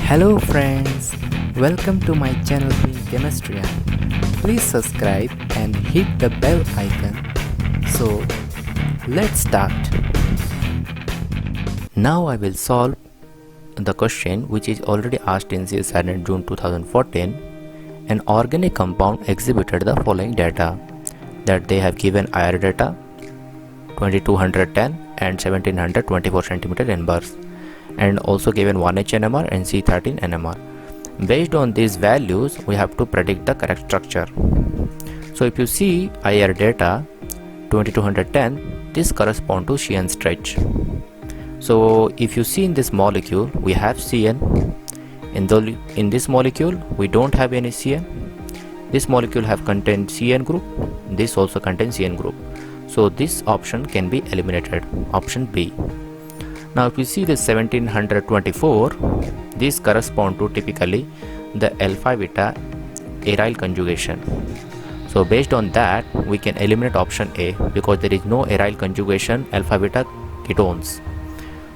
Hello friends, welcome to my channel Being Chemistrian. Please subscribe and hit the bell icon. So let's start. Now I will solve the question which is already asked in CSIR in June 2014. An organic compound exhibited the following data, that they have given IR data 2210 and 1724 cm in bursts, and also given 1H NMR and C13 NMR. Based on these values, we have to predict the correct structure. So if you see IR data 2210, this corresponds to CN stretch. So if you see in this molecule, we have CN. In this molecule, we don't have any CN. This molecule have contained CN group. This also contains CN group. So this option can be eliminated. Option B. Now if you see the 1724, these correspond to typically the alpha beta aryl conjugation. So based on that, we can eliminate option A because there is no aryl conjugation alpha beta ketones.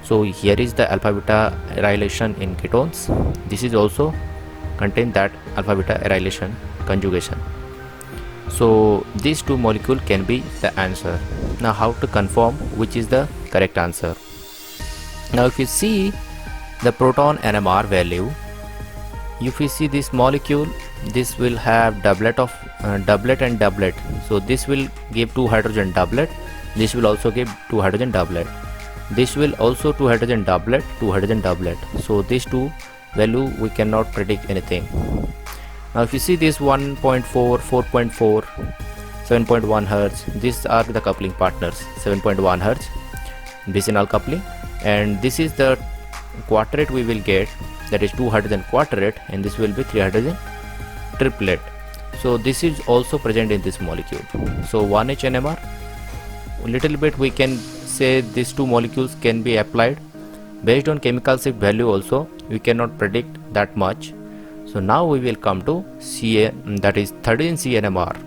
So here is the alpha beta arylation in ketones. This is also contain that alpha beta arylation conjugation. So these two molecules can be the answer. Now how to confirm which is the correct answer? Now if you see the proton NMR value, if you see this molecule, this will have doublet of doublet and doublet. So this will give 2 hydrogen doublet. This will also give 2 hydrogen doublet. This will also 2 hydrogen doublet, 2 hydrogen doublet. So these two value we cannot predict anything. Now if you see this 1.4, 4.4, 7.1 Hertz, these are the coupling partners. 7.1 Hertz bicinal coupling, and this is the quadrate we will get, that is 2 hydrogen quadrate, and this will be 3 hydrogen triplet. So this is also present in this molecule. So 1H NMR, little bit we can say these two molecules can be applied. Based on chemical shift value also we cannot predict that much. So now we will come to Ca, that is 13 CNMR.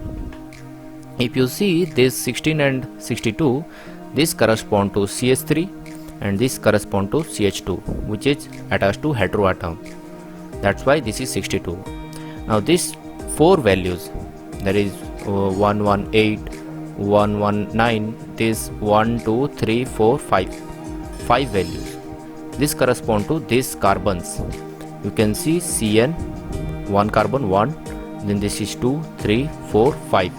If you see this 16 and 62, this correspond to CH3 and this correspond to CH2, which is attached to heteroatom. That's why this is 62. Now these four values, that is 118, 119, this 1, 2, 3, 4, 5 values. This correspond to these carbons. You can see CN, 1 carbon 1, then this is 2, 3, 4, 5.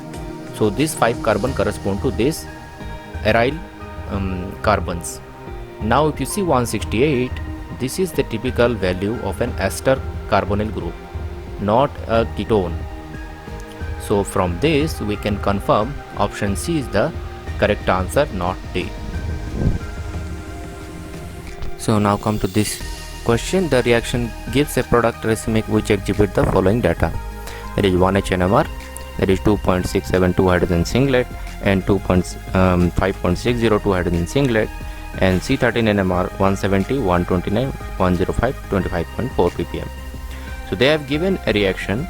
So these 5 carbon correspond to this aryl carbons. Now if you see 168, this is the typical value of an ester carbonyl group, not a ketone. So from this we can confirm option C is the correct answer, not D. So now come to this question. The reaction gives a product racemic which exhibit the following data. That is 1H NMR, that is 2.672 hydrogen singlet and 5.602 hydrogen singlet, and C13 NMR 170, 129, 105, 25.4 ppm. So they have given a reaction,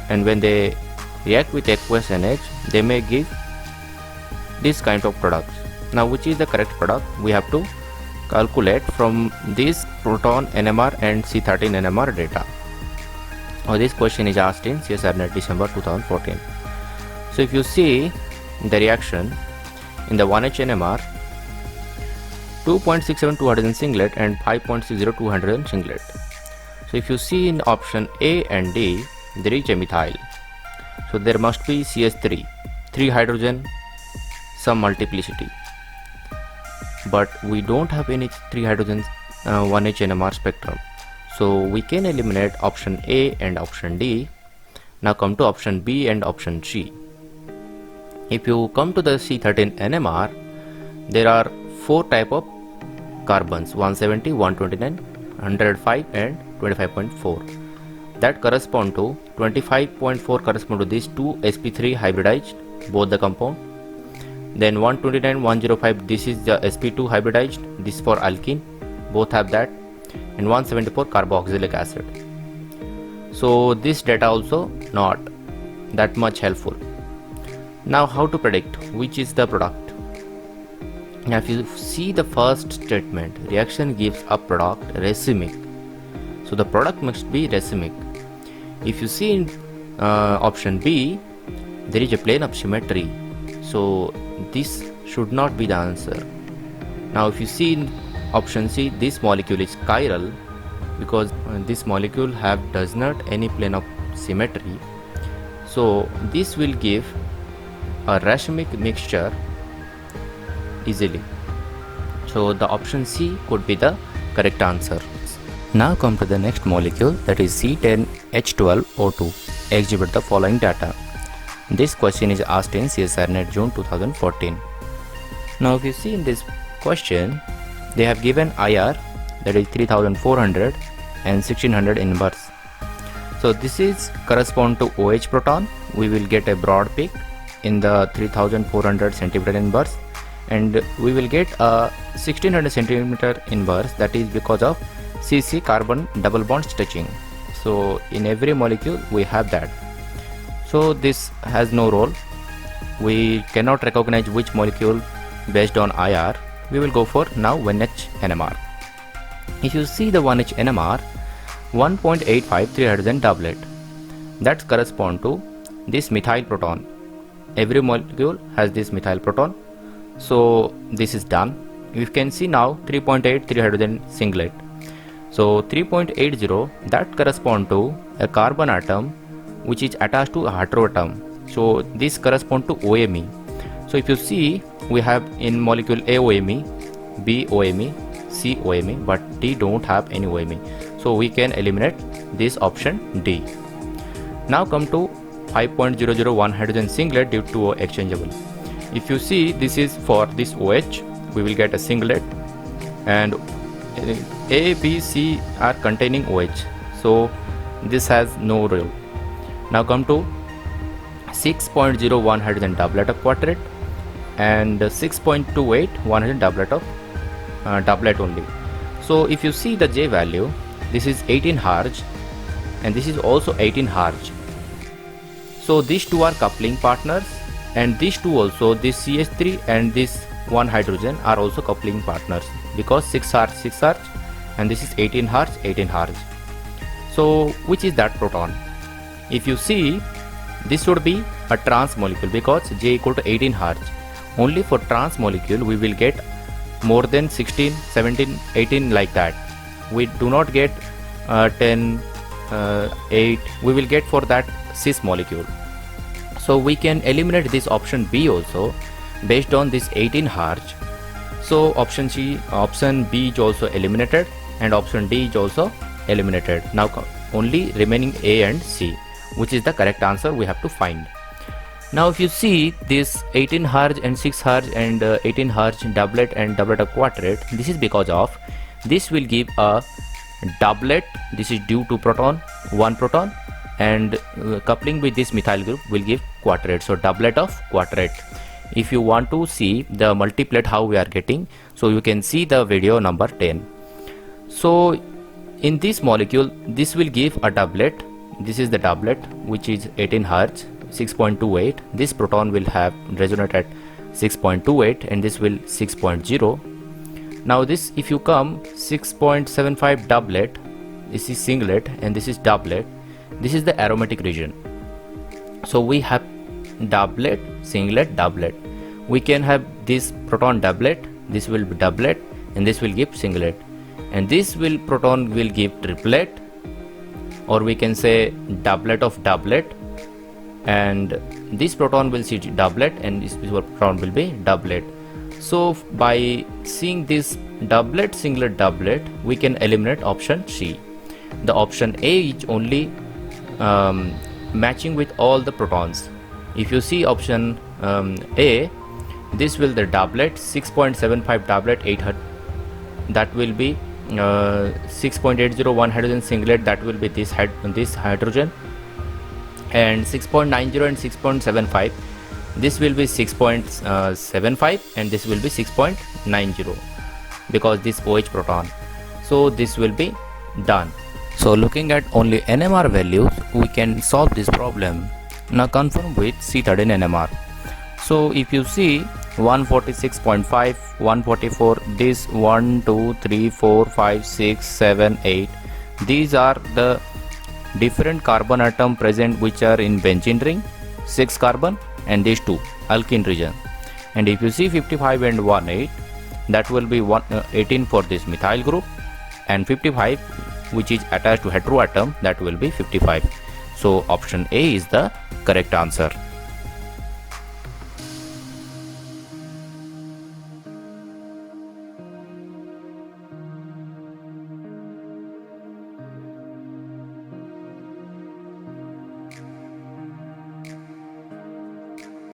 and when they react with aqueous NH, they may give this kind of products. Now which is the correct product? We have to calculate from this proton NMR and C13 NMR data. Now this question is asked in CSIR NET December 2014. So if you see the reaction in the 1H NMR, 2.672 hydrogen singlet and 5.602 hydrogen singlet. So if you see in option A and D, there is a methyl. So there must be CH3, 3 hydrogen, some multiplicity. But we don't have any 3 hydrogens 1H NMR spectrum. So we can eliminate option A and option D. Now come to option B and option C. If you come to the C13 NMR, there are 4 type of carbons, 170, 129, 105 and 25.4. That correspond to 25.4 correspond to these two sp3 hybridized, both the compound. Then 129, 105, this is the sp2 hybridized, this for alkene, both have that, and 174 carboxylic acid. So this data also not that much helpful. Now how to predict which is the product? Now if you see the first statement, reaction gives a product racemic so the product must be racemic. If you see in option B, there is a plane of symmetry, so this should not be the answer. Now if you see in option C, this molecule is chiral because this molecule does not any plane of symmetry, so this will give a racemic mixture easily. So the option C could be the correct answer. Now come to the next molecule, that is C10H12O2. Exhibit the following data. This question is asked in CSIR NET June 2014. Now if you see in this question, they have given IR, that is 3400 and 1600 inverse. So this is correspond to OH proton. We will get a broad peak in the 3400 centimeter inverse, and we will get a 1600 centimeter inverse, that is because of CC carbon double bond stretching. So in every molecule we have that. So this has no role. We cannot recognize which molecule based on IR. We will go for now 1H NMR. If you see the 1H NMR, 1.85 3 hydrogen doublet, that correspond to this methyl proton. Every molecule has this methyl proton, so this is done. You can see now 3.8 3 hydrogen singlet. So 3.80, that correspond to a carbon atom which is attached to a heteroatom. So this correspond to OMe. So if you see, we have in molecule A OMe, B OMe, C OMe, but D don't have any OMe. So we can eliminate this option D. Now come to 5.001 hydrogen singlet due to O exchangeable. If you see, this is for this OH, we will get a singlet, and A, B, C are containing OH, so this has no role. Now come to 6.01 hydrogen doublet of quadrate and 6.28 1 hydrogen doublet of doublet only. So if you see the J value, this is 18 Hz and this is also 18 Hz. So these two are coupling partners, and these two also, this CH3 and this one hydrogen are also coupling partners, because 6 Hz 6 Hz and this is 18 Hz 18 Hz. So which is that proton? If you see, this should be a trans molecule because J equal to 18 Hz. Only for trans molecule we will get more than 16, 17, 18 like that. We do not get 10, 8. We will get for that cis molecule. So we can eliminate this option B also based on this 18 Hz. So option B is also eliminated and option D is also eliminated. Now only remaining A and C, which is the correct answer we have to find. Now if you see this 18 Hz and 6 Hz and 18 Hz doublet and doublet of quadrate, this is because of this will give a doublet. This is due to proton, one proton, and coupling with this methyl group will give quadrate. So doublet of quadrate. If you want to see the multiplet how we are getting, so you can see the video number 10. So in this molecule, this will give a doublet. This is the doublet which is 18 Hz 6.28. This proton will have resonate at 6.28 and this will 6.0. Now this, if you come 6.75 doublet, this is singlet and this is doublet. This is the aromatic region. So we have doublet, singlet, doublet. We can have this proton doublet, this will be doublet, and this will give singlet, and this will proton will give triplet, or we can say doublet of doublet, and this proton will see doublet and this proton will be doublet. So by seeing this doublet, singlet, doublet, we can eliminate option C. The option A is only matching with all the protons. If you see option A, this will the doublet 6.75 doublet 8 Hz, that will be 6.801 hydrogen singlet, that will be this hydrogen, and 6.90 and 6.75, this will be 6.75 and this will be 6.90 because this OH proton. So this will be done. So looking at only NMR values, we can solve this problem. Now confirm with C13 NMR. So if you see 146.5, 144, this 1, 2, 3, 4, 5, 6, 7, 8, These are the different carbon atom present which are in benzene ring, 6 carbon, and these 2 alkene region. And if you see 55 and 18, that will be 18 for this methyl group, and 55 which is attached to heteroatom, that will be 55. So option A is the correct answer.